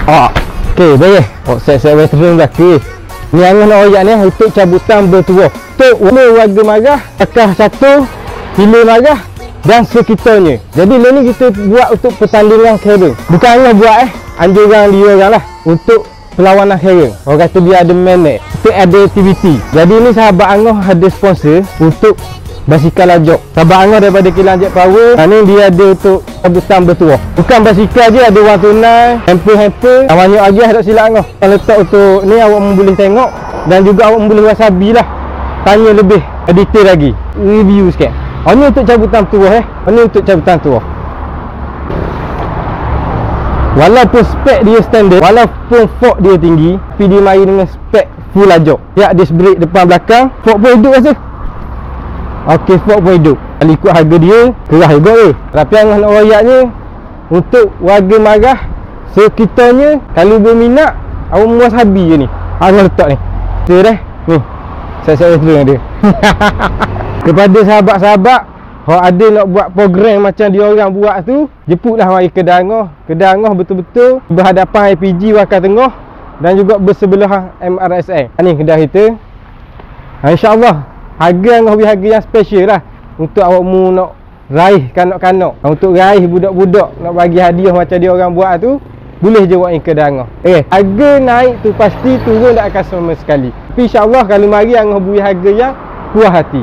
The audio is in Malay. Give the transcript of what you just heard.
Okey, baik. Saya veteran belakang. Ni angah nak royak ni untuk cabutan bertuah. Untuk warga marah, akah satu, hilir marah dan sekitarnya. Jadi ni kita buat untuk pertandingan kereng. Bukan angah buat anjuran dia orang lah untuk perlawanan kereng. Orang kata dia ada manage, itu ada aktiviti. Jadi ni sahabat angah ada sponsor untuk basikal lajok. Sahabat angah daripada Kilang Jet Power. Ni dia ada untuk cabutan bertuah. Bukan basikal je, ada wang tunai, hamper. Banyak lagi tak silap angah. Yang letak untuk ni awak boleh tengok dan juga awak boleh wasabi lah. Tanya lebih detail lagi. Review sikit. Ni untuk cabutan bertuah Ni untuk cabutan bertuah. Walaupun spek dia standard, walaupun fork dia tinggi, tapi dia mari dengan spek full lajok. Ya, disc brake depan belakang, fork pun hidup rasa. Okey, fork pun hidup. Kalau ikut harga dia, kerah juga ke. Tapi angah nak royaknya untuk warga marah sekitarnya, kalau berminat, awak muas habis je ni. Angah letak ni. Betul dah. Ni. Saya terus dia. Kepada sahabat-sahabat hok ada nak buat program macam dia orang buat tu, jemputlah mari Kedah Angah. Kedah Angah betul-betul berhadapan IPG Wakar Tengah dan juga bersebelahan MRSA. Ni Kedah kita. InsyaAllah harga Angah harga yang special lah untuk awak mu nak raih kanak-kanak, untuk raih budak-budak, nak bagi hadiah macam dia orang buat tu, boleh je buat Kedah Angah. Harga naik tu pasti turun tak akan sama sekali. Tapi insyaAllah kalau mari Angah beri harga yang puas hati.